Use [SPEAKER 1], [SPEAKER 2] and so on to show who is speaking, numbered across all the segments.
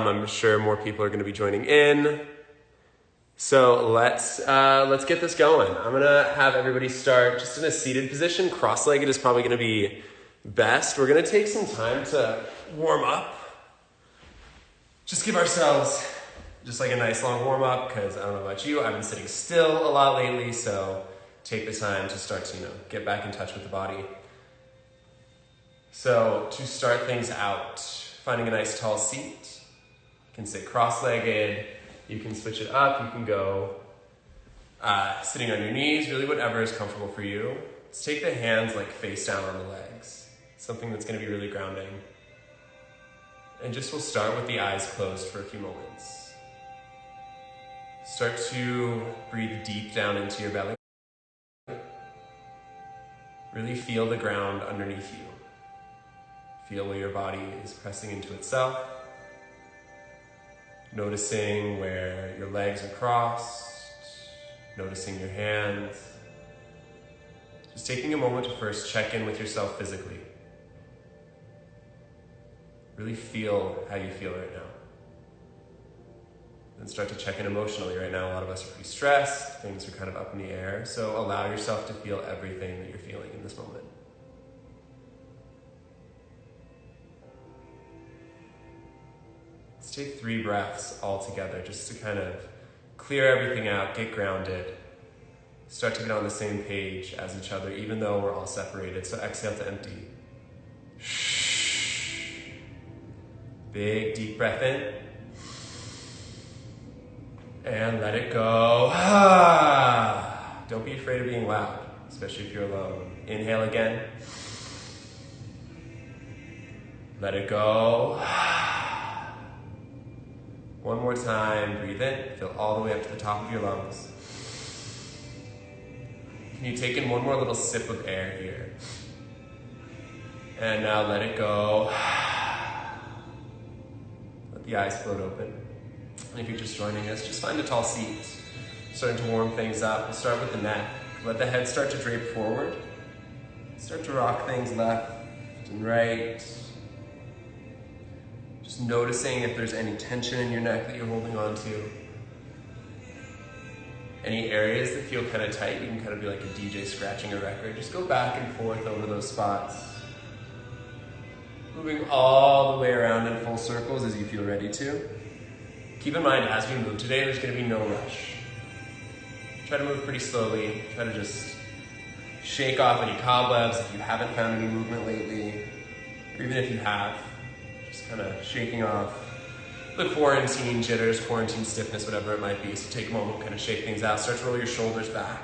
[SPEAKER 1] I'm sure more people are going to be joining in. So let's get this going. I'm going to have everybody start just in a seated position. Cross-legged is probably going to be best. We're going to take some time to warm up. Just give ourselves just like a nice long warm up, because I don't know about you, I've been sitting still a lot lately, so take the time to start to, get back in touch with the body. So to start things out, finding a nice tall seat. You can sit cross-legged, you can switch it up, you can go sitting on your knees, really whatever is comfortable for you. Let's take the hands like face down on the legs, something that's going to be really grounding. And just we'll start with the eyes closed for a few moments. Start to breathe deep down into your belly. Really feel the ground underneath you. Feel where your body is pressing into itself. Noticing where your legs are crossed. Noticing your hands. Just taking a moment to first check in with yourself physically. Really feel how you feel right now. Then start to check in emotionally. Right now, a lot of us are pretty stressed. Things are kind of up in the air. So allow yourself to feel everything that you're feeling in this moment. Let's take 3 breaths all together just to kind of clear everything out, get grounded, start to get on the same page as each other, even though we're all separated. So exhale to empty. Big deep breath in. And let it go. Don't be afraid of being loud, especially if you're alone. Inhale again. Let it go. One more time, breathe in, fill all the way up to the top of your lungs. Can you take in one more little sip of air here? And now let it go. Let the eyes float open. And if you're just joining us, just find a tall seat. Starting to warm things up. We'll start with the neck. Let the head start to drape forward. Start to rock things left and right. Just noticing if there's any tension in your neck that you're holding on to. Any areas that feel kind of tight, you can kind of be like a DJ scratching a record. Just go back and forth over those spots. Moving all the way around in full circles as you feel ready to. Keep in mind, as we move today, there's going to be no rush. Try to move pretty slowly. Try to just shake off any cobwebs if you haven't found any movement lately. Or even if you have, just kind of shaking off the quarantine jitters, quarantine stiffness, whatever it might be. So take a moment, kind of shake things out. Start to roll your shoulders back.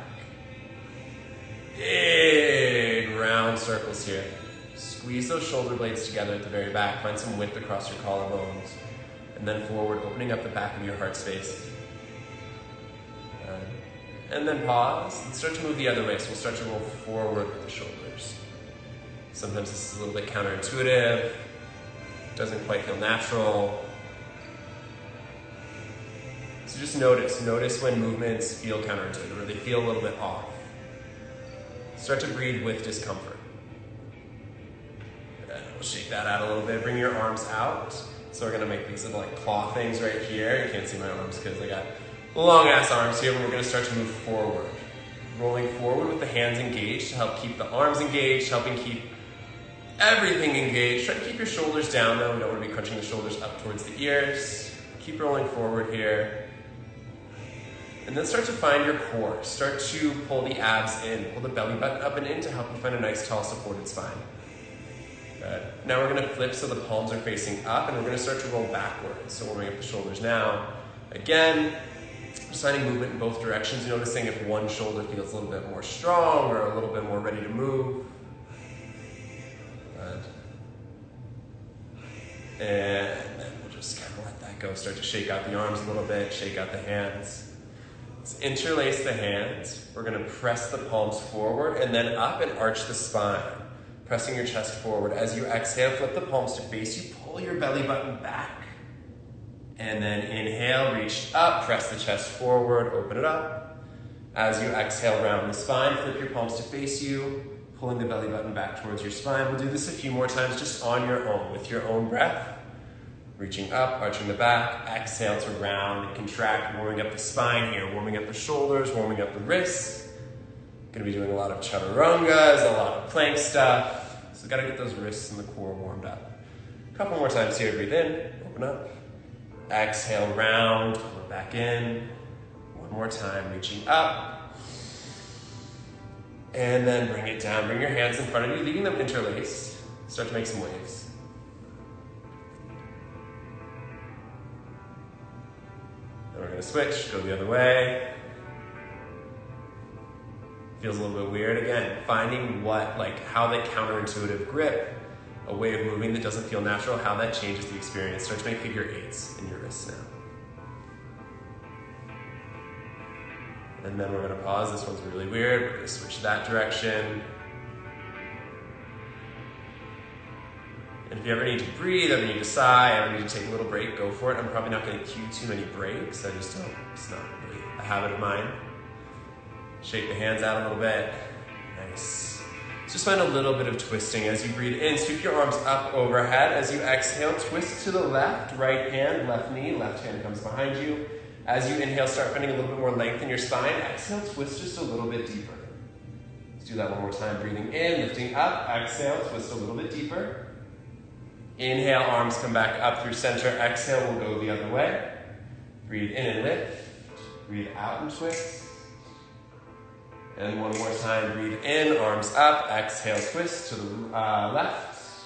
[SPEAKER 1] Big round circles here. Squeeze those shoulder blades together at the very back. Find some width across your collarbones. And then forward, opening up the back of your heart space. And then pause, and start to move the other way. So we'll start to roll forward with the shoulders. Sometimes this is a little bit counterintuitive. Doesn't quite feel natural. So just notice when movements feel counterintuitive, or they feel a little bit off. Start to breathe with discomfort. And we'll shake that out a little bit. Bring your arms out. So we're gonna make these little like claw things right here. You can't see my arms because I got long ass arms here, but we're gonna start to move forward. Rolling forward with the hands engaged to help keep the arms engaged, helping keep everything engaged. Try to keep your shoulders down though. We don't wanna be crunching the shoulders up towards the ears. Keep rolling forward here. And then start to find your core. Start to pull the abs in, pull the belly button up and in to help you find a nice tall supported spine. Good. Now we're going to flip so the palms are facing up, and we're going to start to roll backwards. So warming up the shoulders now. Again, just finding movement in both directions, noticing if one shoulder feels a little bit more strong or a little bit more ready to move. Good. And then we'll just kind of let that go. Start to shake out the arms a little bit, shake out the hands. Let's interlace the hands. We're going to press the palms forward and then up and arch the spine. Pressing your chest forward. As you exhale, flip the palms to face you, pull your belly button back. And then inhale, reach up, press the chest forward, open it up. As you exhale, round the spine, flip your palms to face you, pulling the belly button back towards your spine. We'll do this a few more times just on your own, with your own breath. Reaching up, arching the back. Exhale to round and contract, warming up the spine here, warming up the shoulders, warming up the wrists. Gonna be doing a lot of chaturangas, a lot of plank stuff. So gotta get those wrists and the core warmed up. A couple more times here, breathe in, open up. Exhale, round, pull back in. One more time, reaching up. And then bring it down. Bring your hands in front of you, leaving them interlaced. Start to make some waves. Then we're gonna switch, go the other way. Feels a little bit weird. Again, finding how that counterintuitive grip, a way of moving that doesn't feel natural, how that changes the experience. Start to make figure eights in your wrists now. And then we're gonna pause. This one's really weird. We're gonna switch that direction. And if you ever need to breathe, ever need to sigh, ever need to take a little break, go for it. I'm probably not gonna cue too many breaks. It's not really a habit of mine. Shake the hands out a little bit. Nice. Just find a little bit of twisting as you breathe in. Sweep your arms up overhead. As you exhale, twist to the left, right hand, left knee, left hand comes behind you. As you inhale, start finding a little bit more length in your spine. Exhale, twist just a little bit deeper. Let's do that one more time. Breathing in, lifting up. Exhale, twist a little bit deeper. Inhale, arms come back up through center. Exhale, we'll go the other way. Breathe in and lift. Breathe out and twist. And one more time, breathe in, arms up, exhale, twist to the left.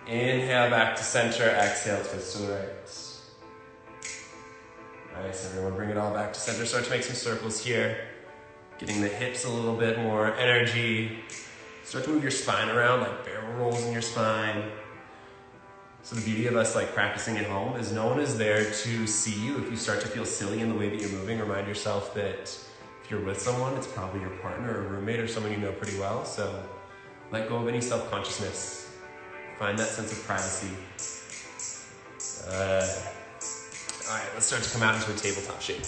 [SPEAKER 1] Inhale, back to center, exhale, twist to the right. Nice, everyone, bring it all back to center. Start to make some circles here. Getting the hips a little bit more energy. Start to move your spine around, like barrel rolls in your spine. So the beauty of us practicing at home is no one is there to see you. If you start to feel silly in the way that you're moving, remind yourself that if you're with someone, it's probably your partner or roommate or someone you know pretty well. So let go of any self-consciousness. Find that sense of privacy. All right, let's start to come out into a tabletop shape.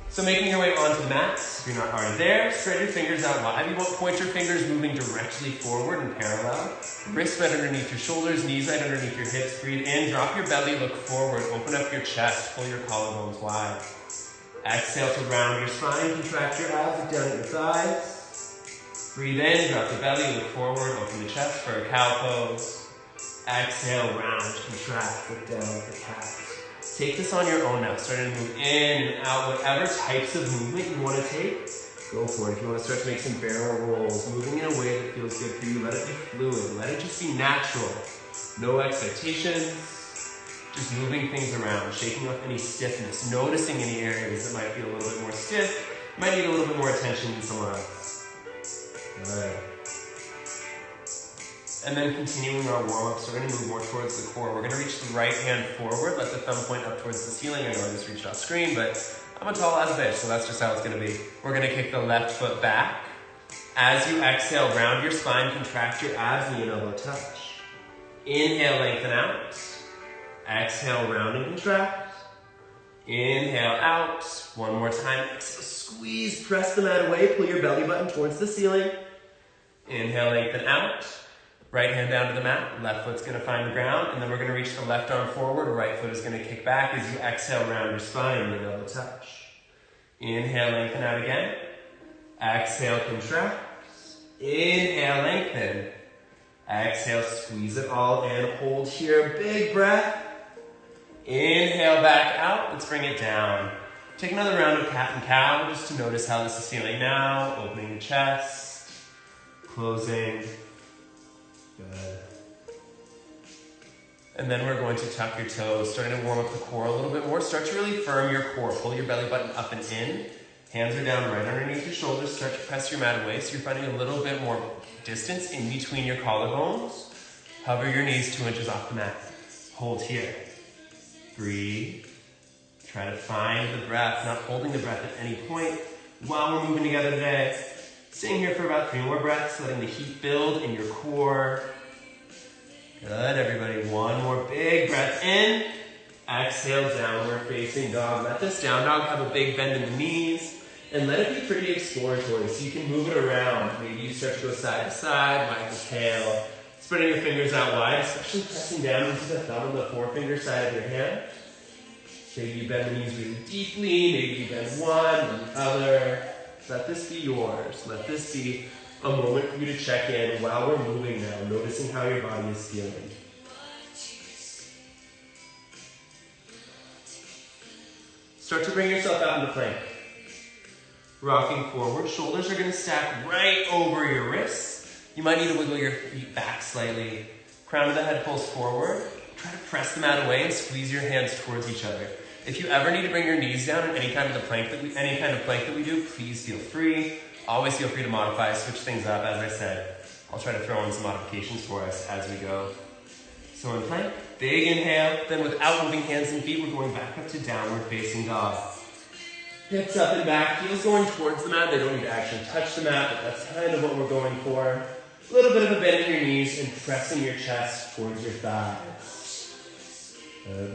[SPEAKER 1] So making your way onto the mat, if you're not already there, spread your fingers out wide. You won't point your fingers moving directly forward and parallel. Wrists right underneath your shoulders, knees right underneath your hips. Breathe in, drop your belly, look forward, open up your chest, pull your collarbones wide. Exhale to round your spine, contract your abs, look down at your thighs. Breathe in, drop the belly, look forward, open the chest for a cow pose. Exhale, round, contract, look down at the calves. Take this on your own now, starting to move in and out, whatever types of movement you want to take, go for it. If you want to start to make some barrel rolls, moving in a way that feels good for you, let it be fluid, let it just be natural. No expectations. Just moving things around, shaking off any stiffness, noticing any areas that might feel a little bit more stiff, might need a little bit more attention than somewhere else. All right. And then continuing our warm-up, so we're going to move more towards the core. We're going to reach the right hand forward, let the thumb point up towards the ceiling. I know I just reached off screen, but I'm a tall ass bitch, so that's just how it's going to be. We're going to kick the left foot back. As you exhale, round your spine, contract your abs, knee and elbow touch. Inhale, lengthen out. Exhale, round and contract. Inhale, out. One more time. Exhale, squeeze, press the mat away. Pull your belly button towards the ceiling. Inhale, lengthen out. Right hand down to the mat. Left foot's going to find the ground. And then we're going to reach the left arm forward. Right foot is going to kick back as you exhale, round your spine. Knee and elbow touch. Inhale, lengthen out again. Exhale, contract. Inhale, lengthen. Exhale, squeeze it all in. Hold here. Big breath. Inhale, back out. Let's bring it down. Take another round of cat and cow just to notice how this is feeling now. Opening the chest. Closing. Good. And then we're going to tuck your toes, starting to warm up the core a little bit more. Start to really firm your core. Pull your belly button up and in. Hands are down right underneath your shoulders. Start to press your mat away so you're finding a little bit more distance in between your collarbones. Hover your knees 2 inches off the mat. Hold here. Breathe. Try to find the breath, not holding the breath at any point while we're moving together today. Staying here for about 3 more breaths, letting the heat build in your core. Good, everybody. One more big breath in. Exhale, downward facing dog. Let this down dog have a big bend in the knees. And let it be pretty exploratory so you can move it around. Maybe you start to go side to side, wag the tail. It's Spreading your fingers out wide, especially pressing down into the thumb and the forefinger side of your hand. Maybe you bend the knees really deeply, maybe you bend one, then the other. Let this be yours. Let this be a moment for you to check in while we're moving now, noticing how your body is feeling. Start to bring yourself out into plank. Rocking forward, shoulders are going to stack right over your wrists. You might need to wiggle your feet back slightly. Crown of the head pulls forward. Try to press them out away and squeeze your hands towards each other. If you ever need to bring your knees down in any kind of plank that we do, please feel free. Always feel free to modify, switch things up. As I said, I'll try to throw in some modifications for us as we go. So in plank, big inhale. Then without moving hands and feet, we're going back up to downward facing dog. Hips up and back, heels going towards the mat. They don't need to actually touch the mat, but that's kind of what we're going for. A little bit of a bend in your knees and pressing your chest towards your thighs.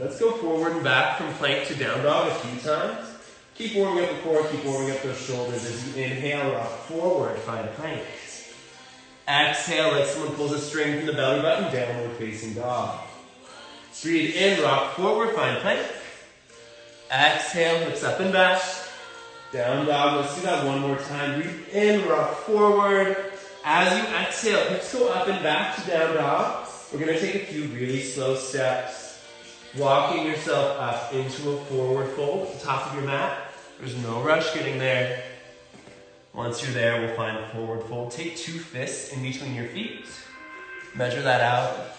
[SPEAKER 1] Let's go forward and back from plank to down dog a few times. Keep warming up the core, keep warming up those shoulders as you inhale, rock forward, find plank. Exhale like someone pulls a string from the belly button, downward facing dog. Breathe in, rock forward, find plank. Exhale, hips up and back. Down dog, let's do that one more time. Breathe in, rock forward. As you exhale, hips go up and back to down dog. We're going to take a few really slow steps. Walking yourself up into a forward fold at the top of your mat. There's no rush getting there. Once you're there, we'll find forward fold. Take 2 fists in between your feet. Measure that out.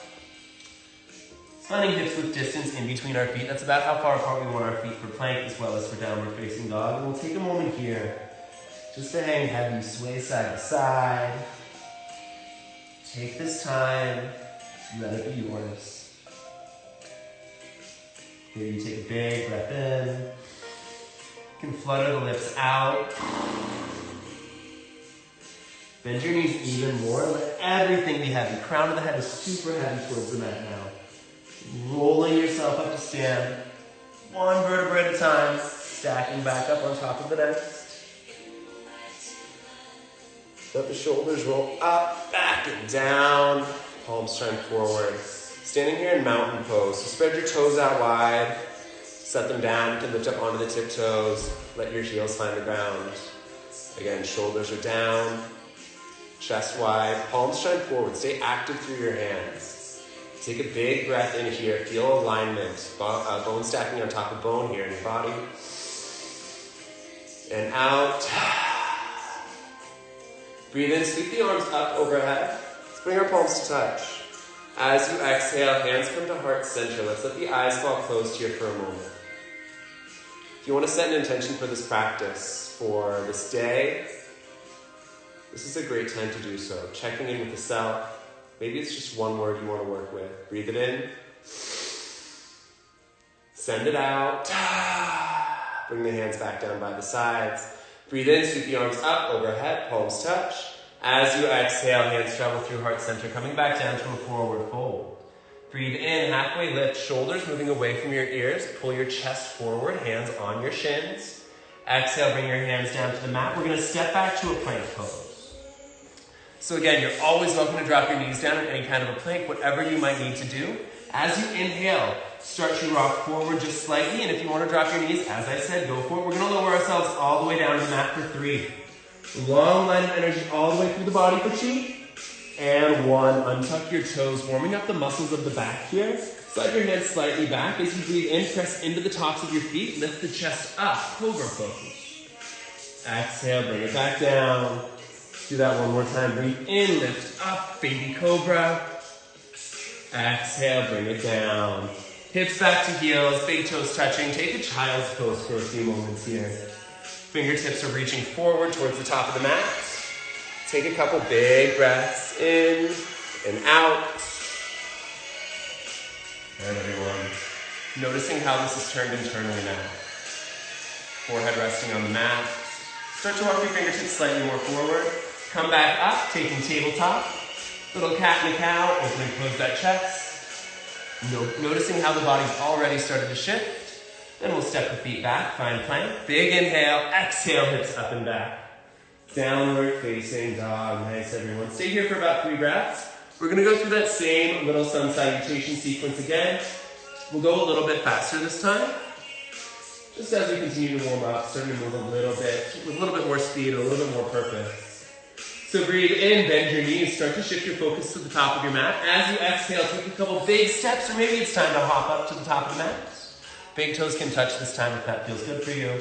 [SPEAKER 1] Finding hips with distance in between our feet. That's about how far apart we want our feet for plank as well as for downward facing dog. And we'll take a moment here just to hang heavy, sway side to side. Take this time, let it be yours. Here you take a big breath in. You can flutter the lips out. Bend your knees even more. Let everything be heavy. Crown of the head is super heavy towards the mat now. Rolling yourself up to stand. One vertebra at a time. Stacking back up on top of the next. Let the shoulders roll up, back, and down. Palms shine forward. Standing here in mountain pose, so spread your toes out wide, set them down, you can lift up onto the tiptoes, let your heels find the ground. Again, shoulders are down, chest wide, palms shine forward, stay active through your hands. Take a big breath in here, feel alignment, bone stacking on top of bone here in your body. And out. Breathe in, sweep the arms up overhead. Let's bring our palms to touch. As you exhale, hands come to heart center. Let's let the eyes fall closed here for a moment. If you want to set an intention for this practice, for this day, this is a great time to do so. Checking in with the self. Maybe it's just one word you want to work with. Breathe it in. Send it out. Bring the hands back down by the sides. Breathe in, sweep the arms up, overhead, palms touch. As you exhale, hands travel through heart center, coming back down to a forward fold. Breathe in, halfway lift, shoulders moving away from your ears. Pull your chest forward, hands on your shins. Exhale, bring your hands down to the mat. We're going to step back to a plank pose. So again, you're always welcome to drop your knees down in any kind of a plank, whatever you might need to do. As you inhale, start to rock forward just slightly, and if you want to drop your knees, as I said, go for it. We're going to lower ourselves all the way down to the mat for 3. Long line of energy all the way through the body for 2. And 1. Untuck your toes, warming up the muscles of the back here. Slide your head slightly back. As you breathe in, press into the tops of your feet. Lift the chest up, cobra pose. Exhale, bring it back down. Do that one more time. Breathe in, lift up, baby cobra. Exhale, bring it down. Hips back to heels, big toes touching. Take a child's pose for a few moments here. Fingertips are reaching forward towards the top of the mat. Take a couple big breaths in and out. And everyone, noticing how this is turned internally now. Forehead resting on the mat. Start to walk your fingertips slightly more forward. Come back up, taking tabletop. Little cat and a cow, open and close that chest. Noticing how the body's already started to shift. Then we'll step the feet back, find plank. Big inhale, exhale, hips up and back. Downward facing dog. Nice, everyone. Stay here for about 3 breaths. We're gonna go through that same little sun salutation sequence again. We'll go a little bit faster this time. Just as we continue to warm up, starting to move a little bit, with a little bit more speed, a little bit more purpose. So breathe in, bend your knees, start to shift your focus to the top of your mat. As you exhale, take a couple big steps, or maybe it's time to hop up to the top of the mat. Big toes can touch this time if that feels good for you.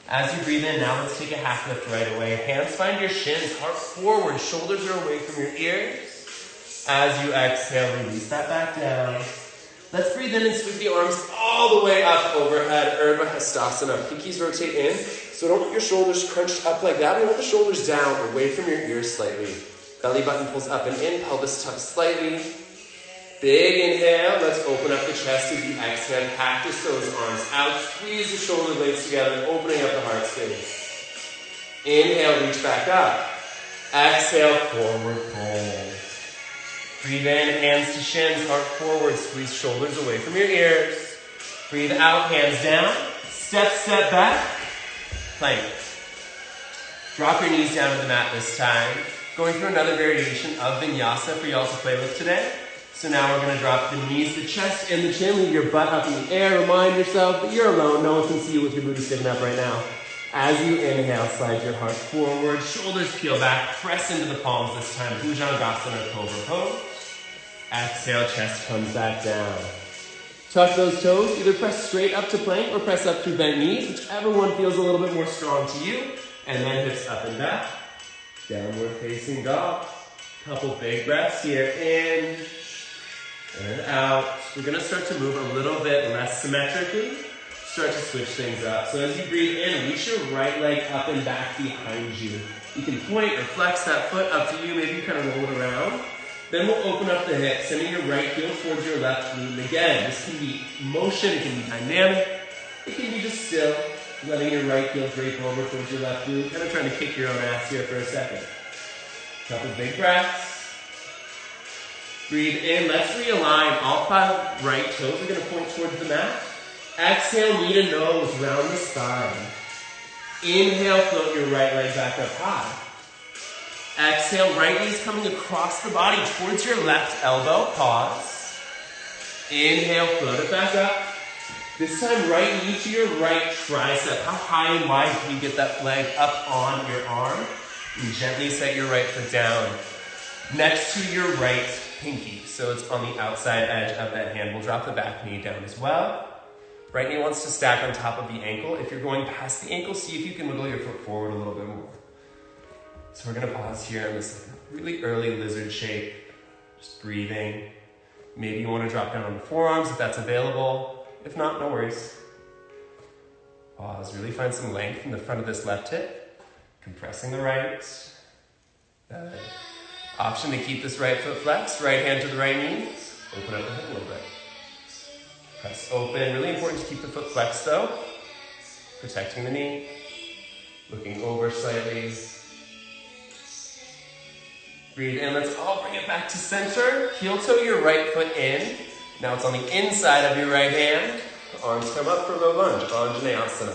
[SPEAKER 1] As you breathe in, now let's take a half lift right away. Hands find your shins, heart forward, shoulders are away from your ears. As you exhale, release that back down. Let's breathe in and sweep the arms all the way up overhead, Urdhva Hastasana. Pinkies rotate in, so don't want your shoulders crunched up like that. We want the shoulders down, away from your ears slightly. Belly button pulls up and in, pelvis tucks slightly. Big inhale, let's open up the chest as you exhale. Cactus those arms out, squeeze the shoulder blades together, opening up the heart space. Inhale, reach back up. Exhale, forward fold. Breathe in, hands to shins, heart forward, squeeze shoulders away from your ears. Breathe out, hands down, step back, plank. Drop your knees down to the mat this time. Going through another variation of vinyasa for y'all to play with today. So now we're gonna drop the knees, the chest, and the chin. Leave your butt up in the air. Remind yourself that you're alone. No one can see you with your booty sticking up right now. As you inhale, slide your heart forward, shoulders peel back, press into the palms this time. Bhujangasana, Cobra Pose. Exhale, chest comes back down. Tuck those toes, either press straight up to plank or press up through bent knees, whichever one feels a little bit more strong to you. And then hips up and back. Downward facing dog. Couple big breaths here, in and out. We're gonna start to move a little bit less symmetrically. Start to switch things up. So as you breathe in, reach your right leg up and back behind you. You can point or flex that foot up to you. Maybe you kind of roll it around. Then we'll open up the hips, sending your right heel towards your left glute. And again, this can be motion, it can be dynamic. It can be just still, letting your right heel drape over towards your left glute. Kind of trying to kick your own ass here for a second. Couple big breaths. Breathe in, let's realign. All 5 right toes are gonna point towards the mat. Exhale, knee to nose, round the spine. Inhale, float your right leg back up high. Exhale, right knee's coming across the body towards your left elbow. Pause. Inhale, float it back up. This time, right knee to your right tricep. How high and wide can you get that leg up on your arm? And gently set your right foot down next to your right pinky. So it's on the outside edge of that hand. We'll drop the back knee down as well. Right knee wants to stack on top of the ankle. If you're going past the ankle, see if you can wiggle your foot forward a little bit more. So we're gonna pause here in this really early lizard shape. Just breathing. Maybe you wanna drop down on the forearms if that's available. If not, no worries. Pause, really find some length in the front of this left hip. Compressing the right. Option to keep this right foot flexed, right hand to the right knee. Open up the hip a little bit. Press open, really important to keep the foot flexed though. Protecting the knee. Looking over slightly. Breathe in, let's all bring it back to center. Heel toe your right foot in. Now it's on the inside of your right hand. Arms come up for low lunge, Anjaneyasana.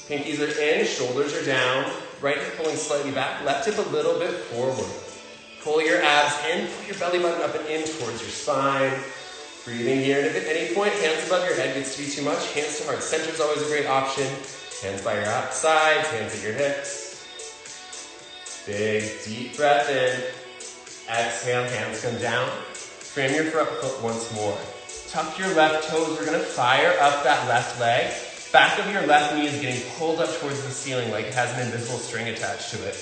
[SPEAKER 1] Pinkies are in, shoulders are down. Right hip pulling slightly back, left hip a little bit forward. Pull your abs in, pull your belly button up and in towards your spine. Breathing here, and if at any point hands above your head gets to be too much, hands to heart center is always a great option. Hands by your sides, hands at your hips. Big, deep breath in. Exhale, hands come down. Frame your front foot once more. Tuck your left toes. We're gonna fire up that left leg. Back of your left knee is getting pulled up towards the ceiling like it has an invisible string attached to it.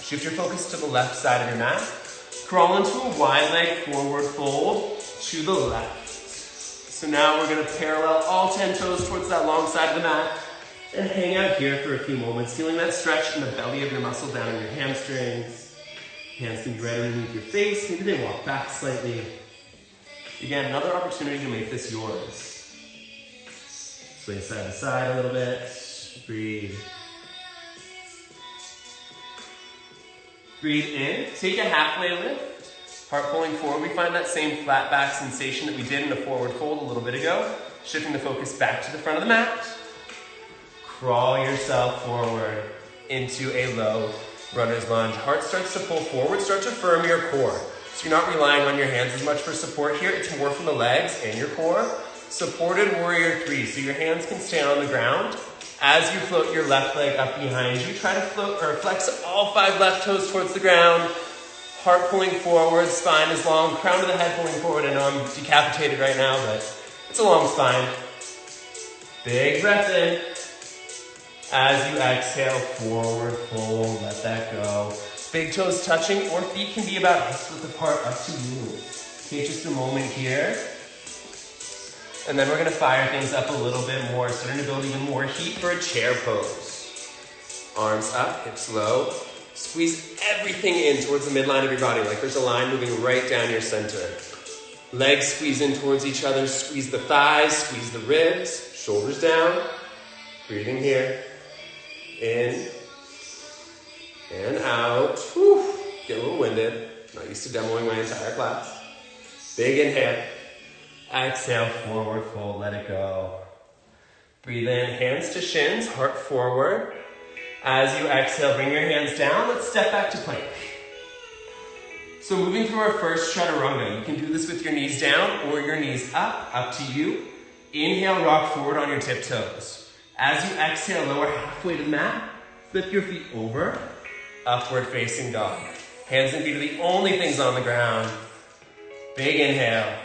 [SPEAKER 1] Shift your focus to the left side of your mat. Crawl into a wide leg forward fold to the left. So now we're gonna parallel all 10 toes towards that long side of the mat and hang out here for a few moments, feeling that stretch in the belly of your muscle down in your hamstrings. Hands can be right underneath your face. Maybe they walk back slightly. Again, another opportunity to make this yours. Sway side to side a little bit. Breathe. Breathe in. Take a halfway lift. Heart pulling forward. We find that same flat back sensation that we did in a forward fold a little bit ago. Shifting the focus back to the front of the mat. Crawl yourself forward into a low runner's lunge. Heart starts to pull forward. Start to firm your core. So you're not relying on your hands as much for support here. It's more from the legs and your core. Supported warrior three. So your hands can stay on the ground. As you float your left leg up behind you, try to float or flex all 5 left toes towards the ground. Heart pulling forward, spine is long, crown of the head pulling forward. I know I'm decapitated right now, but it's a long spine. Big breath in. As you exhale, forward fold, let that go. Big toes touching, or feet can be about hip width apart, up to you. Take just a moment here. And then we're gonna fire things up a little bit more, starting to build even more heat for a chair pose. Arms up, hips low. Squeeze everything in towards the midline of your body, like there's a line moving right down your center. Legs squeeze in towards each other, squeeze the thighs, squeeze the ribs, shoulders down. Breathing here. In and out. Whew. Get a little winded. Not used to demoing my entire class. Big inhale. Exhale, forward fold, let it go. Breathe in, hands to shins, heart forward. As you exhale, bring your hands down. Let's step back to plank. So moving through our first chaturanga, you can do this with your knees down or your knees up to you. Inhale, rock forward on your tiptoes. As you exhale, lower halfway to the mat. Flip your feet over, upward facing dog. Hands and feet are the only things on the ground. Big inhale.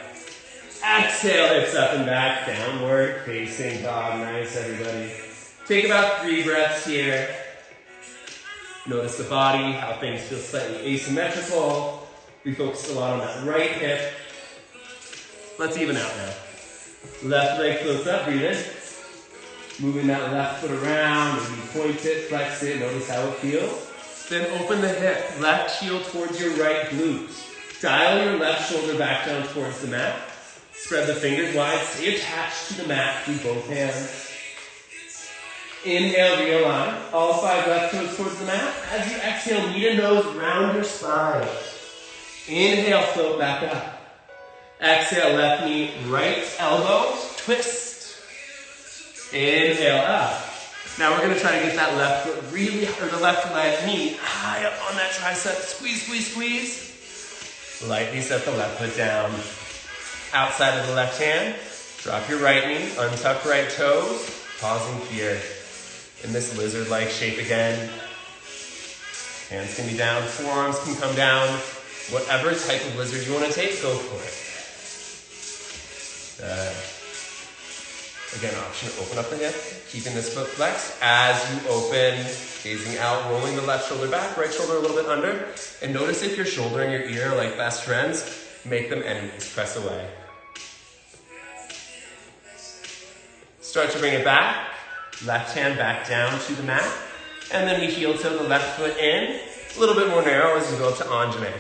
[SPEAKER 1] Exhale, hips up and back, downward facing dog. Nice, everybody. Take about 3 breaths here. Notice the body, how things feel slightly asymmetrical. We focused a lot on that right hip. Let's even out now. Left leg floats up, breathe in. Moving that left foot around, maybe point it, flex it, notice how it feels. Then open the hip, left heel towards your right glutes. Dial your left shoulder back down towards the mat. Spread the fingers wide, stay attached to the mat through both hands. Inhale, realign. All 5 left toes towards the mat. As you exhale, knee to nose, round your spine. Inhale, float back up. Exhale, left knee, right elbow, twist. Inhale, up. Now we're gonna try to get that left foot really, or the left leg, knee high up on that tricep. Squeeze, squeeze, squeeze. Lightly set the left foot down. Outside of the left hand, drop your right knee, untuck right toes, pausing here. In this lizard-like shape again. Hands can be down, forearms can come down. Whatever type of lizard you want to take, go for it. Again, option to open up the hip, keeping this foot flexed. As you open, gazing out, rolling the left shoulder back, right shoulder a little bit under. And notice if your shoulder and your ear are like best friends, make them enemies, press away. Start to bring it back. Left hand back down to the mat. And then we heel toe the left foot in. A little bit more narrow as you go up to Anjane.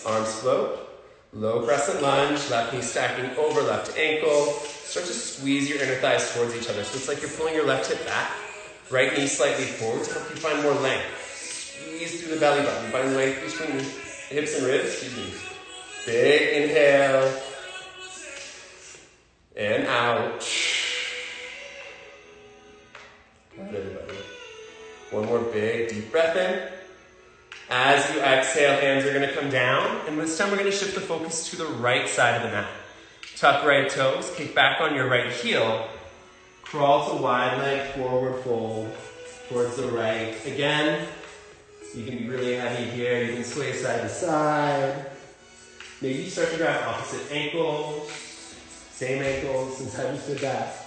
[SPEAKER 1] Arms float. Low crescent lunge. Left knee stacking over left ankle. Start to squeeze your inner thighs towards each other. So it's like you're pulling your left hip back. Right knee slightly forward to help you find more length. Squeeze through the belly button. Find length between the hips and ribs. Excuse me. Big inhale. And out. Good, everybody. One more big deep breath in. As you exhale, hands are going to come down. And this time we're going to shift the focus to the right side of the mat. Tuck right toes, kick back on your right heel. Crawl to wide leg, forward fold towards the right. Again, you can be really heavy here. You can sway side to side. Maybe you start to grab opposite ankles. Same ankles since I just did that.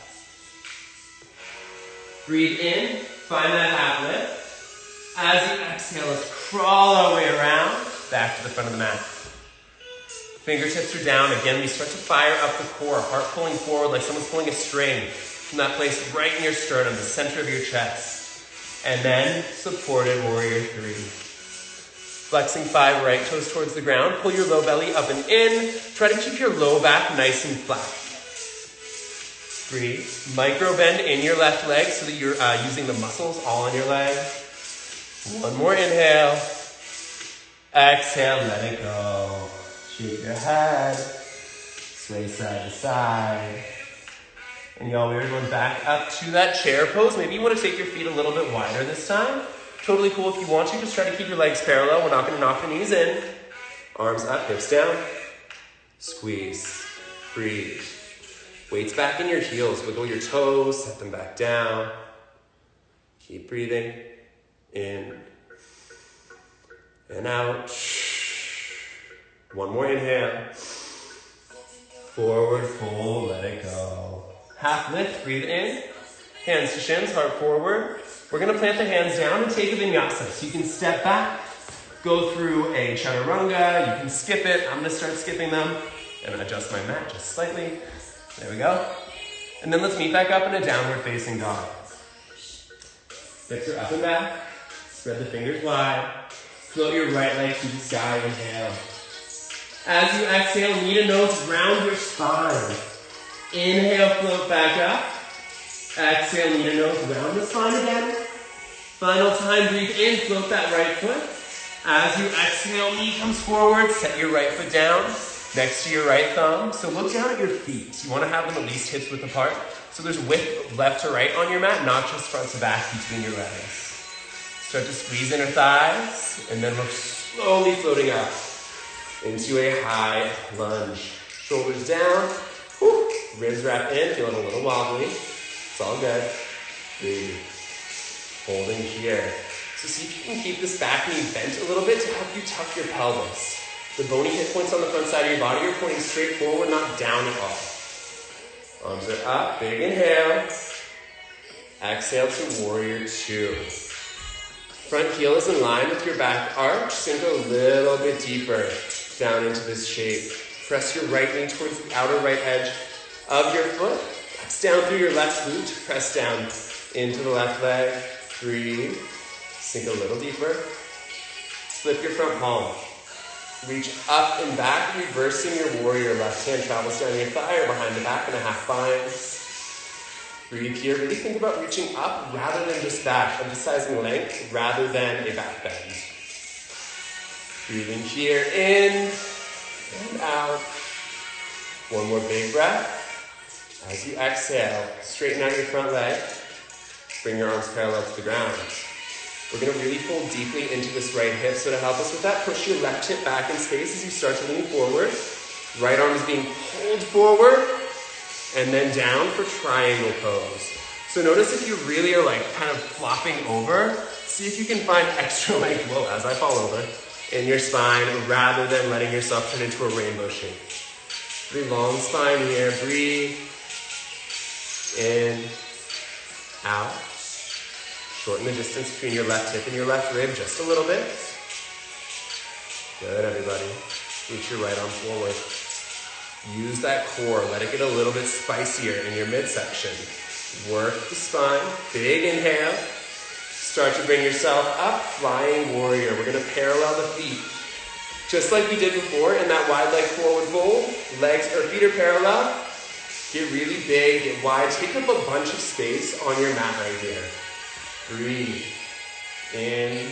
[SPEAKER 1] Breathe in, find that half lift. As you exhale, let's crawl our way around, back to the front of the mat. Fingertips are down. Again, we start to fire up the core, heart pulling forward like someone's pulling a string from that place right in your sternum, the center of your chest. And then, supported warrior three. Flexing 5 right toes towards the ground. Pull your low belly up and in. Try to keep your low back nice and flat. Breathe. Micro bend in your left leg so that you're using the muscles all in your leg. One more inhale. Exhale, let it go. Shake your head. Sway side to side. And y'all, we're going back up to that chair pose. Maybe you want to take your feet a little bit wider this time. Totally cool if you want to. Just try to keep your legs parallel. We're not going to knock the knees in. Arms up, hips down. Squeeze. Breathe. Weights back in your heels. Wiggle your toes, set them back down. Keep breathing. In and out. One more inhale. Forward fold, let it go. Half lift, breathe in. Hands to shins, heart forward. We're going to plant the hands down and take a vinyasa. So you can step back, go through a chaturanga, you can skip it. I'm going to start skipping them and adjust my mat just slightly. There we go. And then let's meet back up in a downward facing dog. Hips are up and back. Spread the fingers wide. Float your right leg to the sky. Inhale. As you exhale, knee to nose, round your spine. Inhale, float back up. Exhale, knee to nose, round the spine again. Final time, breathe in, float that right foot. As you exhale, knee comes forward, set your right foot down next to your right thumb. So look down at your feet. You want to have them at least hips width apart. So there's width left to right on your mat, not just front to back between your legs. Start to squeeze inner thighs, and then we're slowly floating up into a high lunge. Shoulders down, whew. Ribs wrap in, feeling a little wobbly. It's all good. Breathe. Holding here. So see if you can keep this back knee bent a little bit to help you tuck your pelvis. The bony hip points on the front side of your body are pointing straight forward, not down at all. Arms are up, big inhale. Exhale to warrior two. Front heel is in line with your back arch. Sink a little bit deeper down into this shape. Press your right knee towards the outer right edge of your foot. Press down through your left glute. Press down into the left leg. Breathe. Sink a little deeper. Flip your front palm. Reach up and back, reversing your warrior. Left hand travels down your thigh or behind the back in a half bind. Breathe here. Really think about reaching up rather than just back. Emphasizing length rather than a back bend. Breathing here in and out. One more big breath. As you exhale, straighten out your front leg. Bring your arms parallel to the ground. We're going to really pull deeply into this right hip. So to help us with that, push your left hip back in space as you start to lean forward. Right arm is being pulled forward and then down for triangle pose. So notice if you really are like kind of flopping over, see if you can find extra length, whoa, as I fall over, in your spine rather than letting yourself turn into a rainbow shape. Really long spine here. Breathe. In. Out. Shorten the distance between your left hip and your left rib just a little bit. Good, everybody. Reach your right arm forward. Use that core. Let it get a little bit spicier in your midsection. Work the spine. Big inhale. Start to bring yourself up. Flying warrior. We're going to parallel the feet. Just like we did before in that wide leg forward fold. Legs or feet are parallel. Get really big, get wide. Take up a bunch of space on your mat right here. Breathe. In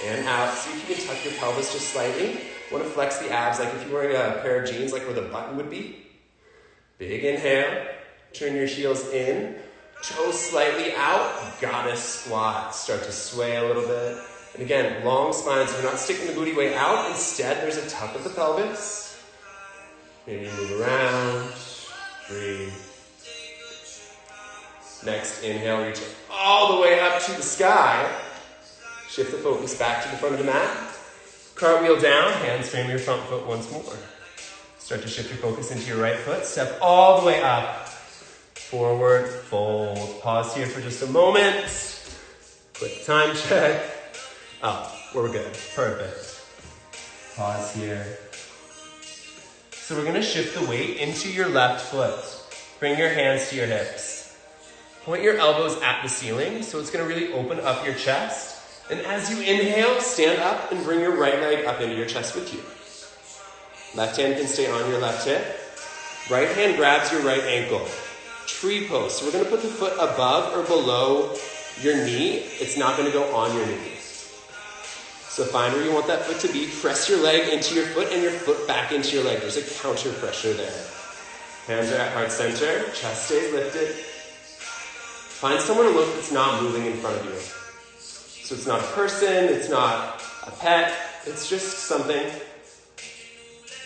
[SPEAKER 1] and out. See if you can tuck your pelvis just slightly. Want to flex the abs like if you're wearing a pair of jeans, like where the button would be. Big inhale. Turn your heels in. Toes slightly out. Goddess squat. Start to sway a little bit. And again, long spine, so we're not sticking the booty way out. Instead, there's a tuck of the pelvis. Maybe move around. Breathe. Next, inhale, reach all the way up to the sky. Shift the focus back to the front of the mat. Cartwheel down, hands frame your front foot once more. Start to shift your focus into your right foot. Step all the way up. Forward, fold. Pause here for just a moment. Quick time check. Up, we're good, perfect. Pause here. So we're gonna shift the weight into your left foot. Bring your hands to your hips. Point your elbows at the ceiling, so it's gonna really open up your chest. And as you inhale, stand up and bring your right leg up into your chest with you. Left hand can stay on your left hip. Right hand grabs your right ankle. Tree pose. So we're gonna put the foot above or below your knee. It's not gonna go on your knee. So find where you want that foot to be. Press your leg into your foot and your foot back into your leg. There's a counter pressure there. Hands are at heart center. Chest stays lifted. Find somewhere to look that's not moving in front of you. So it's not a person, it's not a pet, it's just something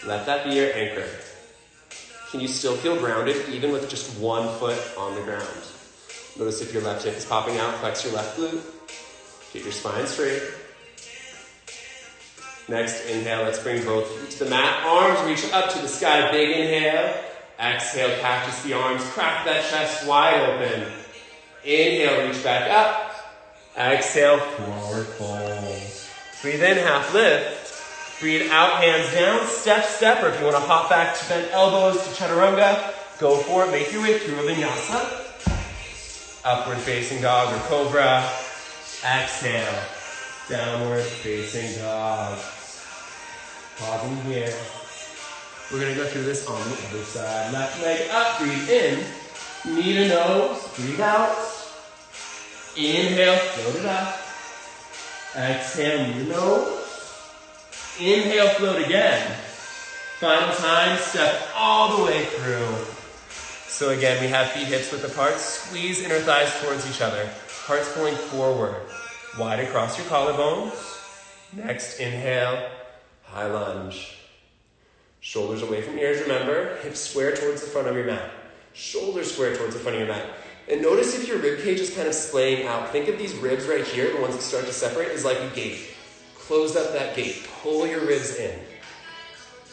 [SPEAKER 1] Let that be your anchor. Can you still feel grounded even with just one foot on the ground? Notice if your left hip is popping out, flex your left glute. Get your spine straight. Next, inhale, let's bring both feet to the mat. Arms reach up to the sky, big inhale. Exhale, cactus the arms, crack that chest wide open. Inhale, reach back up. Exhale, forward fold. Breathe in, half lift. Breathe out, hands down, step, step, or if you want to hop back to bent elbows to chaturanga, go for it. Make your way through a vinyasa. Upward facing dog or cobra. Exhale, downward facing dog. Pausing here. We're going to go through this on the other side. Left leg up, breathe in. Knee to nose, breathe out. Inhale, float it up. Exhale, knee to nose. Inhale, float again. Final time, step all the way through. So again, we have feet hips width apart. Squeeze inner thighs towards each other. Heart's pulling forward. Wide across your collarbones. Next, inhale, high lunge. Shoulders away from ears, remember. Hips square towards the front of your mat. Shoulders square towards the front of your mat. And notice if your rib cage is kind of splaying out. Think of these ribs right here, the ones that start to separate, as like a gate. Close up that gate. Pull your ribs in.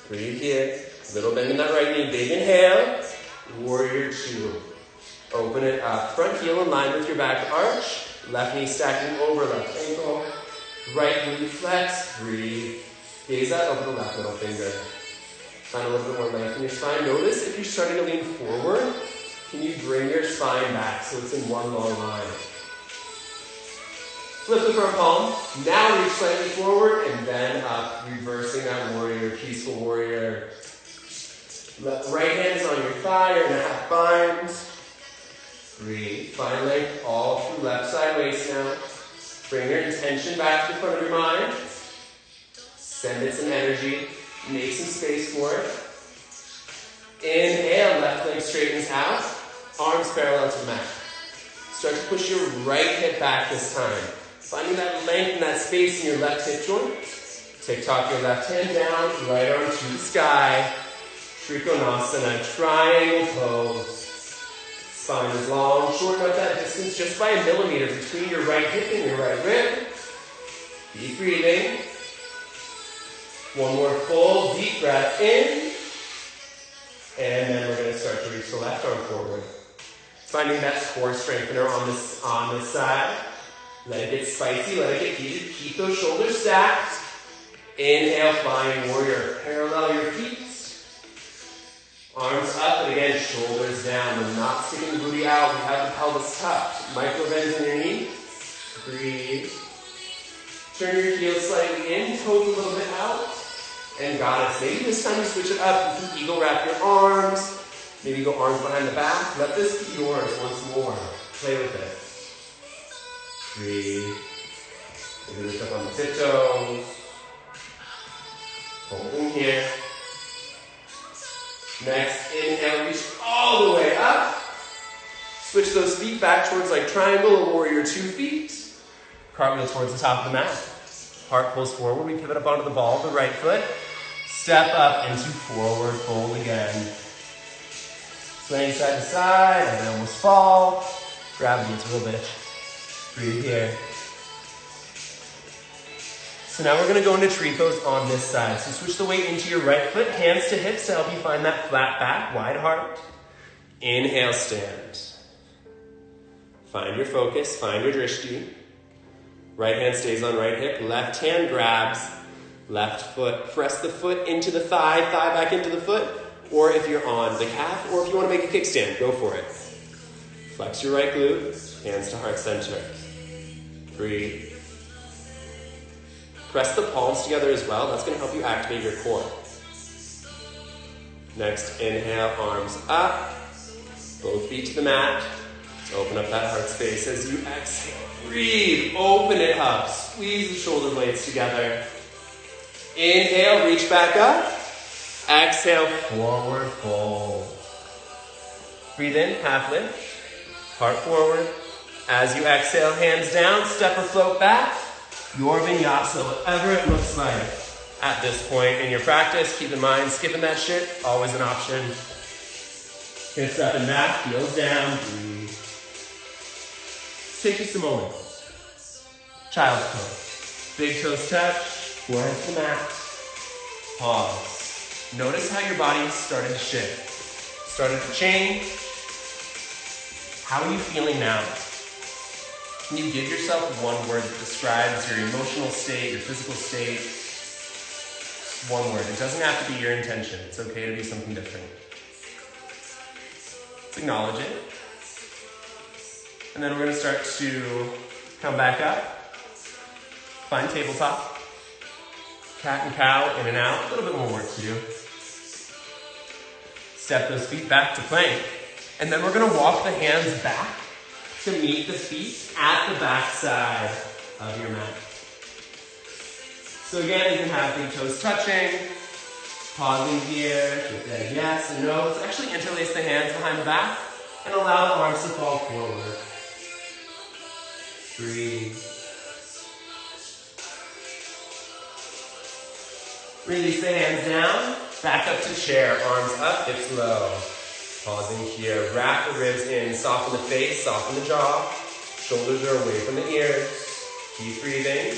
[SPEAKER 1] Breathe here. Little bend in that right knee. Big inhale. Warrior two. Open it up. Front heel in line with your back arch. Left knee stacking over left ankle. Right glute flex. Breathe. Gaze out over the left middle finger. Find a little bit more length in your spine. Notice if you're starting to lean forward, can you bring your spine back so it's in one long line? Flip the front palm. Now reach slightly forward and then up, reversing that warrior, peaceful warrior. Right hand is on your thigh, you're in a half bind. Breathe. Find length all through left side waist now. Bring your intention back to the front of your mind. Send it some energy. Make some space for it. Inhale, left leg straightens out. Arms parallel to the mat. Start to push your right hip back this time. Finding that length and that space in your left hip joint. Tick-tock your left hand down, right arm to the sky. Trikonasana, triangle pose. Spine is long, shorten up that distance just by a millimeter between your right hip and your right rib. Keep breathing. One more full deep breath in. And then we're going to start to reach the left arm forward. Finding that core strengthener on this side. Let it get spicy, let it get heated. Keep those shoulders stacked. Inhale, flying warrior. Parallel your feet. Arms up, and again, shoulders down. We're not sticking the booty out. We have the pelvis tucked. Micro bends in your knees. Breathe. Turn your heels slightly in, toes a little bit out. And goddess. Maybe this time you switch it up. You can eagle wrap your arms. Maybe go arms behind the back. Let this be yours once more. Play with it. Breathe. Maybe lift up on the tiptoes. Holding here. Next, inhale, reach all the way up. Switch those feet back towards like triangle or warrior 2 feet. Cartwheel towards the top of the mat. Heart pulls forward. We pivot up onto the ball of the right foot. Step up into forward fold again. Swaying side to side. I almost fall. Gravity, it's a real bitch. Breathe here. So now we're going to go into tree pose on this side. So switch the weight into your right foot, hands to hips to help you find that flat back, wide heart. Inhale, stand. Find your focus, find your drishti. Right hand stays on right hip, left hand grabs left foot. Press the foot into the thigh, thigh back into the foot, or if you're on the calf, or if you want to make a kickstand, go for it. Flex your right glute, hands to heart center. Breathe. Press the palms together as well. That's going to help you activate your core. Next, inhale, arms up. Both feet to the mat. Open up that heart space as you exhale. Breathe, open it up. Squeeze the shoulder blades together. Inhale, reach back up. Exhale, forward fold. Breathe in, half lift. Heart forward. As you exhale, hands down, step or float back. Your vinyasa, whatever it looks like. At this point in your practice, keep in mind, skipping that shit, always an option. Gonna step and back, heels down, breathe. Take just a moment. Child's pose. Big toes touch, forehead to the mat. Pause. Notice how your body started to shift. Started to change. How are you feeling now? Can you give yourself one word that describes your emotional state, your physical state? One word. It doesn't have to be your intention. It's okay to be something different. Let's acknowledge it. And then we're going to start to come back up. Find tabletop. Cat and cow, in and out. A little bit more work to do. Step those feet back to plank. And then we're going to walk the hands back to meet the feet at the back side of your mat. So again, you can have big toes touching, pausing here, just say yes and no. So actually interlace the hands behind the back and allow the arms to fall forward. Breathe. Release the hands down, back up to chair, arms up, hips low. Pausing here, wrap the ribs in, soften the face, soften the jaw. Shoulders are away from the ears. Keep breathing.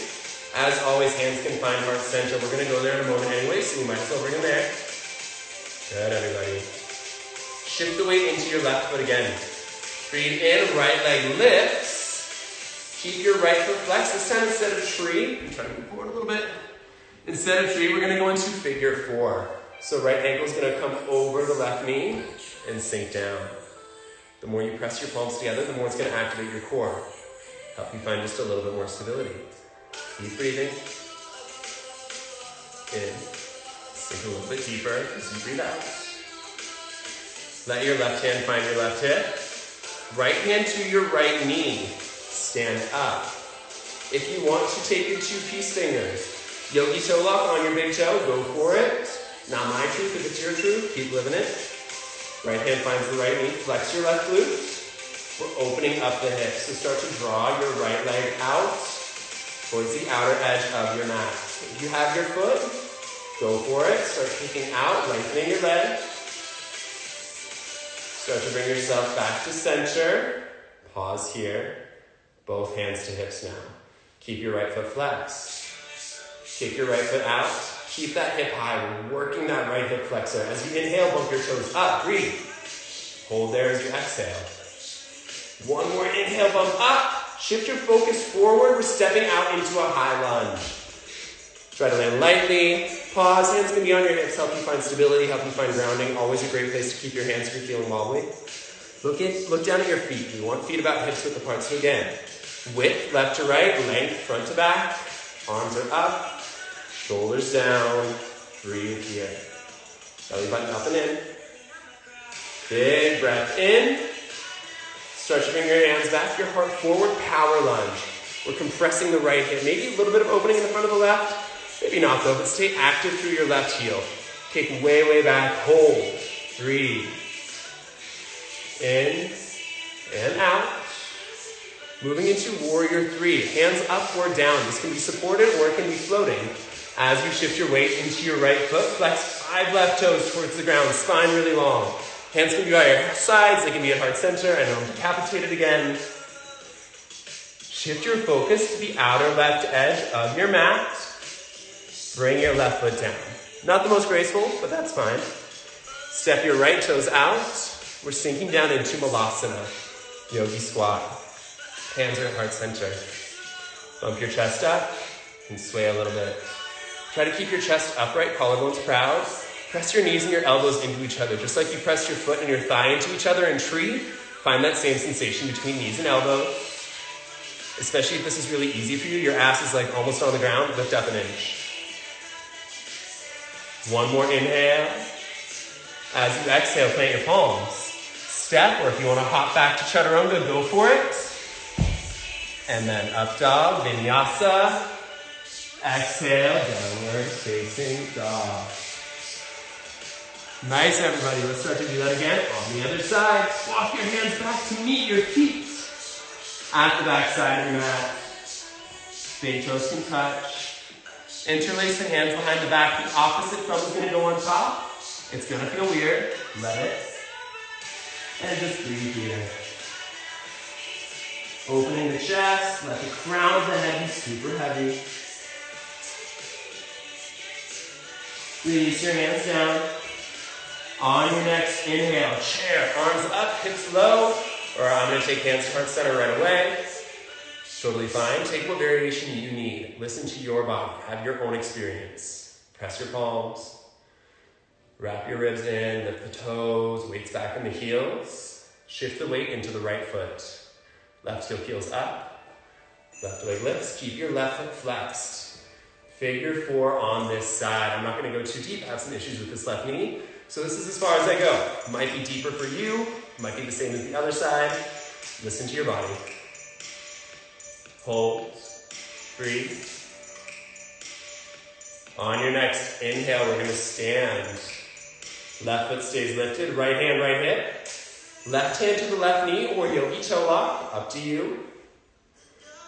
[SPEAKER 1] As always, hands can find heart center. We're going to go there in a moment anyway, so you might as well bring them there. Good, everybody. Shift the weight into your left foot again. Breathe in, right leg lifts. Keep your right foot flexed. This time instead of tree, I'm trying to move forward a little bit. Instead of tree, we're going to go into figure four. So right ankle is going to come over the left knee and sink down. The more you press your palms together, the more it's going to activate your core. Help you find just a little bit more stability. Keep breathing. In. Sink a little bit deeper as you breathe out. Let your left hand find your left hip. Right hand to your right knee. Stand up. If you want to take your two peace fingers, yogi toe lock on your big toe, go for it. Not my truth, if it's your truth, keep living it. Right hand finds the right knee, flex your left glute. We're opening up the hips. So start to draw your right leg out towards the outer edge of your mat. If you have your foot, go for it. Start kicking out, lengthening your leg. Start to bring yourself back to center. Pause here. Both hands to hips now. Keep your right foot flexed. Kick your right foot out. Keep that hip high. We're working that right hip flexor. As you inhale, bump your toes up. Breathe. Hold there as you exhale. One more inhale, bump up. Shift your focus forward. We're stepping out into a high lunge. Try to land lightly. Pause. Hands can be on your hips. Help you find stability. Help you find grounding. Always a great place to keep your hands if you're feeling wobbly. Look down at your feet. You want feet about hips width apart. So again, width left to right, length front to back. Arms are up. Shoulders down. Breathe here. Belly button up and in. Big breath in. Start to bring your hands back, your heart forward, power lunge. We're compressing the right hip. Maybe a little bit of opening in the front of the left. Maybe not though, but stay active through your left heel. Kick way, way back. Hold. Breathe. In and out. Moving into warrior three. Hands up or down. This can be supported or it can be floating. As you shift your weight into your right foot, flex 5 left toes towards the ground, spine really long. Hands can be by your sides, they can be at heart center. I know I'm decapitated again. Shift your focus to the outer left edge of your mat. Bring your left foot down. Not the most graceful, but that's fine. Step your right toes out. We're sinking down into Malasana, yogi squat. Hands are at heart center. Bump your chest up and sway a little bit. Try to keep your chest upright, collarbones proud. Press your knees and your elbows into each other. Just like you press your foot and your thigh into each other in tree, find that same sensation between knees and elbows. Especially if this is really easy for you, your ass is like almost on the ground, lift up an inch. One more inhale. As you exhale, plant your palms. Step, or if you want to hop back to chaturanga, go for it. And then up dog, vinyasa. Exhale, downward facing dog. Nice, everybody. Let's start to do that again. On the other side, walk your hands back to meet your feet at the back side of your mat. Big toes can touch. Interlace the hands behind the back. The opposite thumb is going to go on top. It's going to feel weird. Let it. And just breathe here. Opening the chest. Let the crown of the head be super heavy. Release your hands down. On your next inhale, chair, arms up, hips low. Or I'm going to take hands to heart center right away. Totally fine. Take what variation you need. Listen to your body. Have your own experience. Press your palms. Wrap your ribs in. Lift the toes. Weights back in the heels. Shift the weight into the right foot. Left heel keels up. Left leg lifts. Keep your left foot flexed. Figure 4 on this side. I'm not going to go too deep. I have some issues with this left knee. So this is as far as I go. Might be deeper for you. Might be the same as the other side. Listen to your body. Hold. Breathe. On your next inhale, we're going to stand. Left foot stays lifted. Right hand, right hip. Left hand to the left knee or yogi toe lock. Up to you.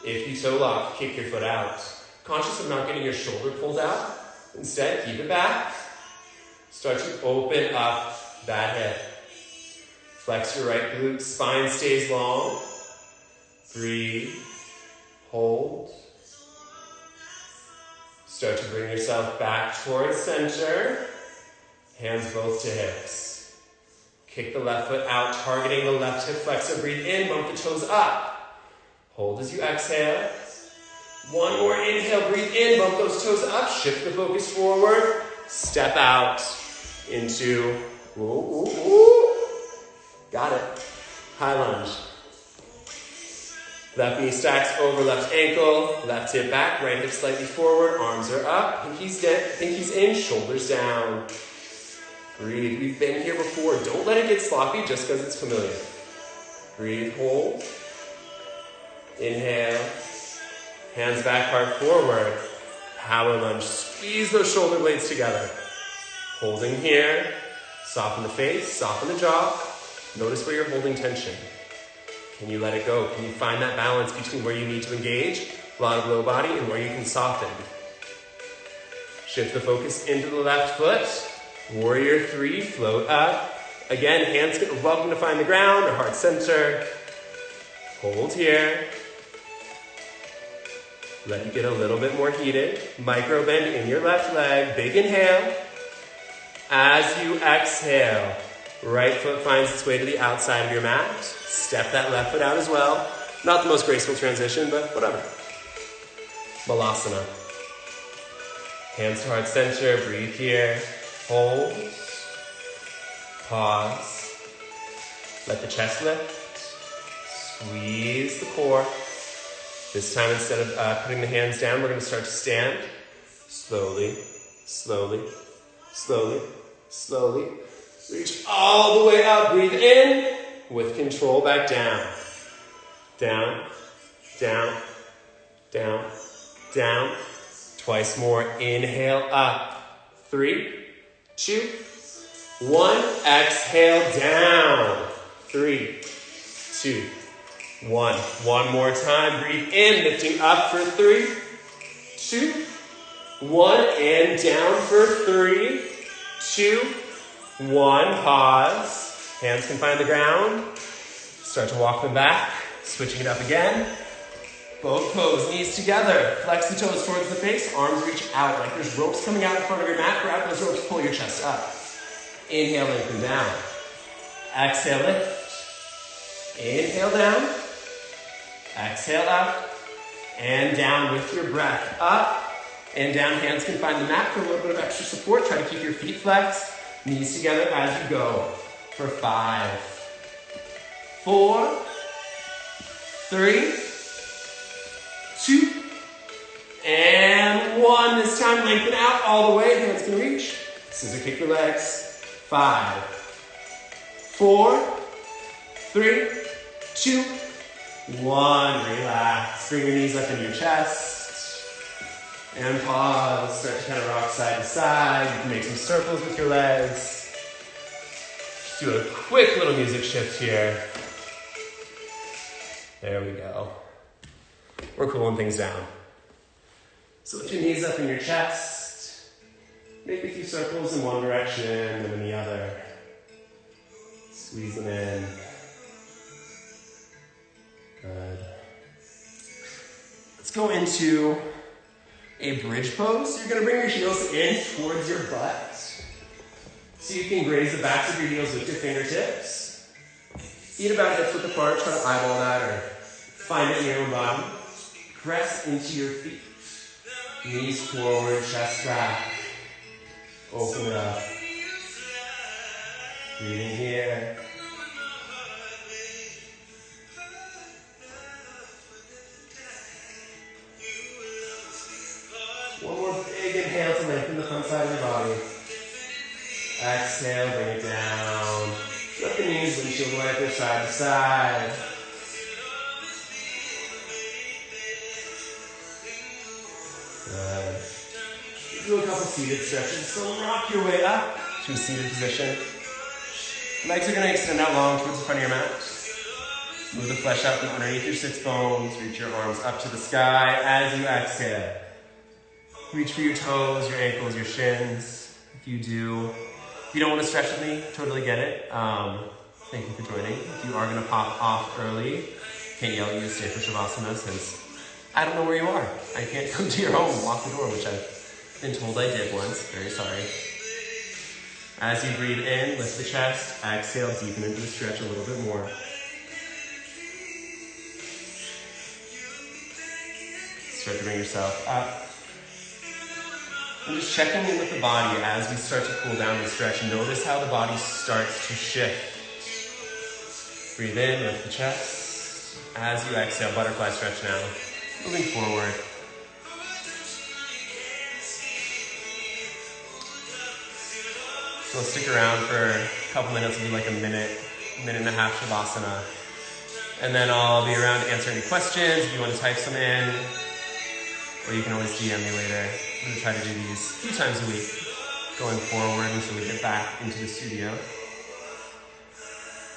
[SPEAKER 1] If you toe lock, kick your foot out. Conscious of not getting your shoulder pulled out. Instead, keep it back. Start to open up that hip. Flex your right glute. Spine stays long. Breathe. Hold. Start to bring yourself back towards center. Hands both to hips. Kick the left foot out, targeting the left hip flexor. Breathe in, bump the toes up. Hold as you exhale. One more inhale, breathe in, bump those toes up. Shift the focus forward. Step out into, ooh, ooh, ooh. Got it. High lunge. Left knee stacks over left ankle, left hip back, right hip slightly forward, arms are up, pinkies in, shoulders down. Breathe. We've been here before. Don't let it get sloppy just because it's familiar. Breathe, hold. Inhale. Hands back, heart forward. Power lunge. Squeeze those shoulder blades together. Holding here. Soften the face, soften the jaw. Notice where you're holding tension. Can you let it go? Can you find that balance between where you need to engage, a lot of low body, and where you can soften? Shift the focus into the left foot. Warrior 3, float up. Again, hands welcome to find the ground or heart center. Hold here. Let it get a little bit more heated. Micro bend in your left leg. Big inhale. As you exhale, right foot finds its way to the outside of your mat. Step that left foot out as well. Not the most graceful transition, but whatever. Balasana. Hands to heart center. Breathe here. Hold. Pause. Let the chest lift. Squeeze the core. This time, instead of putting the hands down, we're going to start to stand. Slowly, slowly, slowly, slowly. Reach all the way up. Breathe in. With control, back down. Down, down, down, down. Twice more. Inhale up. 3, 2, 1. Exhale down. 3, 2, 1. One more time. Breathe in, lifting up for 3, 2, 1. And down for 3, 2, 1. Pause. Hands can find the ground. Start to walk them back. Switching it up again. Both toes, knees together. Flex the toes towards the face. Arms reach out like there's ropes coming out in front of your mat. Grab those ropes, pull your chest up. Inhale, lengthen down. Exhale, lift. Inhale down. Exhale up. And down with your breath. Up and down. Hands can find the mat for a little bit of extra support. Try to keep your feet flexed. Knees together as you go. For 5, 4, 3, 2, and 1. This time, lengthen out all the way. Hands can reach. Scissor kick your legs. 5, 4, 3, 2, 1. Relax. Bring your knees up into your chest. And pause. Start to kind of rock side to side. You can make some circles with your legs. Do a quick little music shift here. There we go. We're cooling things down. So lift your knees up in your chest. Make a few circles in one direction and in the other. Squeeze them in. Good. Let's go into a bridge pose. You're going to bring your heels in towards your butt. So you can graze the backs of your heels with your fingertips. Feet about hips width apart. Try to eyeball that or find it in your own body. Press into your feet. Knees forward, chest back. Open it up. Breathing here. One more big inhale to lengthen the front side of your body. Exhale, bring it down. Lift the knees, windshield wiper side to side. Good. Do a couple seated stretches. So rock your way up to a seated position. Legs are going to extend out long towards the front of your mat. Move the flesh out from underneath your sits bones. Reach your arms up to the sky as you exhale. Reach for your toes, your ankles, your shins. If you don't want to stretch with me, totally get it. Thank you for joining. If you are going to pop off early, can't yell at you to stay for Shavasana since I don't know where you are. I can't come to your home and walk the door, which I've been told I did once. Very sorry. As you breathe in, lift the chest. Exhale, deepen into the stretch a little bit more. Start to bring yourself up. And just checking in with the body as we start to cool down and stretch. Notice how the body starts to shift. Breathe in, lift the chest. As you exhale, butterfly stretch now. Moving forward. So let's stick around for a couple minutes. It'll be like a minute and a half Shavasana. And then I'll be around to answer any questions if you want to type some in. Or you can always DM me later. I'm going to try to do these a few times a week going forward until we get back into the studio.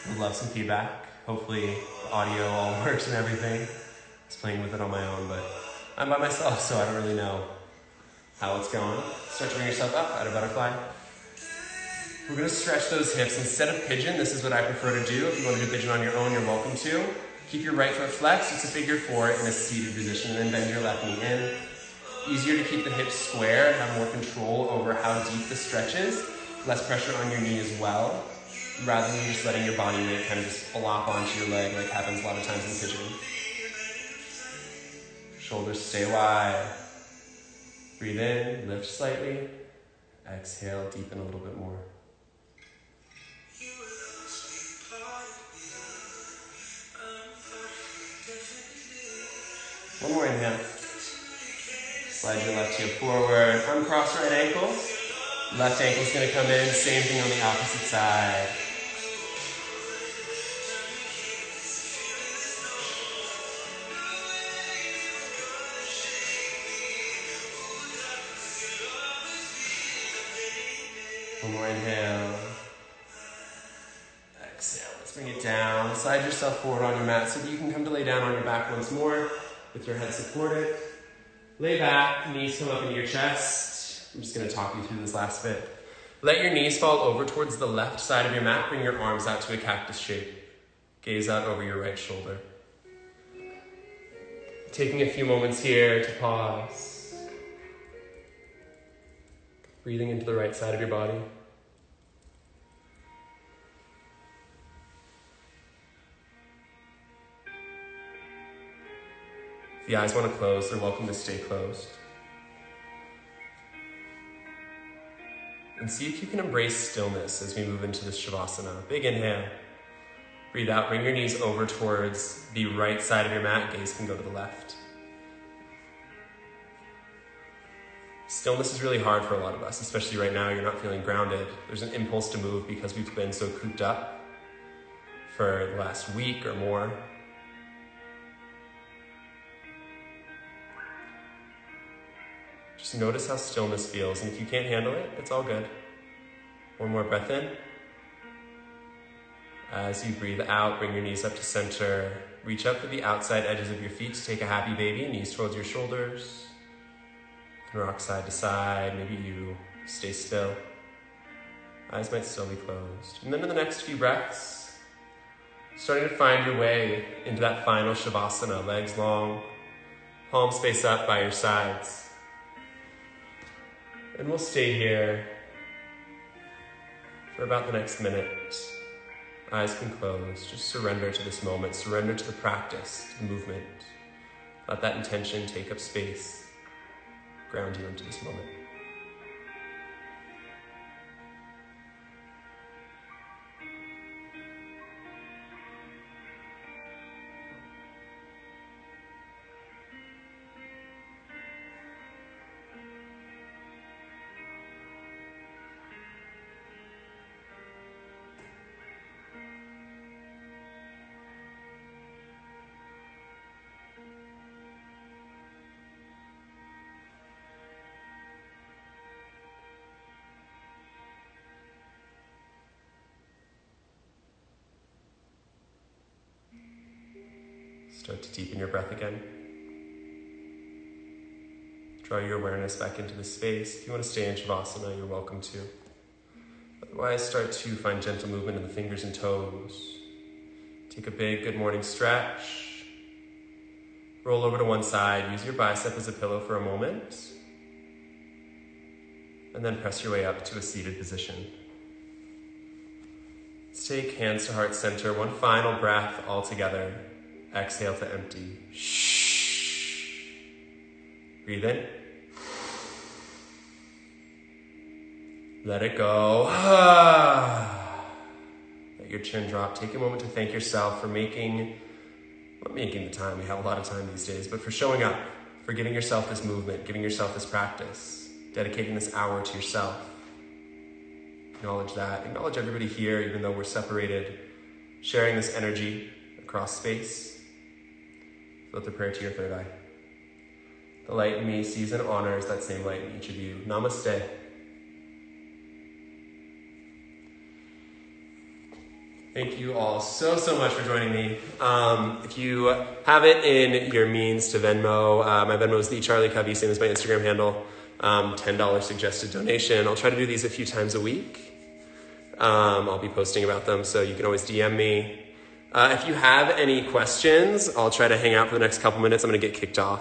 [SPEAKER 1] Would love some feedback. Hopefully the audio all works and everything. I was playing with it on my own, but I'm by myself, so I don't really know how it's going. Start to bring yourself up out of butterfly. We're going to stretch those hips. Instead of pigeon, this is what I prefer to do. If you want to do pigeon on your own, you're welcome to. Keep your right foot flexed. It's a figure four in a seated position, and then bend your left knee in. Easier to keep the hips square and have more control over how deep the stretch is. Less pressure on your knee as well, rather than just letting your body weight kind of just flop onto your leg like happens a lot of times in pigeon. Shoulders stay wide. Breathe in, lift slightly. Exhale, deepen a little bit more. One more inhale. Slide your left heel forward. Uncross right ankle. Left ankle's going to come in. Same thing on the opposite side. One more inhale. Exhale. Let's bring it down. Slide yourself forward on your mat so that you can come to lay down on your back once more with your head supported. Lay back, knees come up into your chest. I'm just going to talk you through this last bit. Let your knees fall over towards the left side of your mat. Bring your arms out to a cactus shape. Gaze out over your right shoulder. Taking a few moments here to pause. Breathing into the right side of your body. If the eyes want to close, they're welcome to stay closed. And see if you can embrace stillness as we move into this Shavasana. Big inhale. Breathe out, bring your knees over towards the right side of your mat. Gaze can go to the left. Stillness is really hard for a lot of us, especially right now. You're not feeling grounded. There's an impulse to move because we've been so cooped up for the last week or more. Just notice how stillness feels, and if you can't handle it, it's all good. One more breath in. As you breathe out, bring your knees up to center. Reach up to the outside edges of your feet to take a happy baby, knees towards your shoulders. You can rock side to side. Maybe you stay still. Eyes might still be closed. And then in the next few breaths, starting to find your way into that final Shavasana, legs long, palms face up by your sides. And we'll stay here for about the next minute. Eyes can close. Just surrender to this moment. Surrender to the practice, to the movement. Let that intention take up space. Ground you into this moment. Start to deepen your breath again. Draw your awareness back into the space. If you want to stay in Shavasana, you're welcome to. Otherwise, start to find gentle movement in the fingers and toes. Take a big good morning stretch. Roll over to one side. Use your bicep as a pillow for a moment. And then press your way up to a seated position. Let's take hands to heart center. One final breath all together. Exhale to empty. Shh. Breathe in. Let it go. Let your chin drop. Take a moment to thank yourself for not making the time. We have a lot of time these days, but for showing up, for giving yourself this movement, giving yourself this practice, dedicating this hour to yourself. Acknowledge that. Acknowledge everybody here, even though we're separated, sharing this energy across space. Float the prayer to your third eye. The light in me sees and honors that same light in each of you. Namaste. Thank you all so much for joining me. If you have it in your means to Venmo, my Venmo is @CharlieCovey, same as my Instagram handle. $10 suggested donation. I'll try to do these a few times a week. I'll be posting about them, so you can always DM me. If you have any questions, I'll try to hang out for the next couple minutes. I'm going to get kicked off.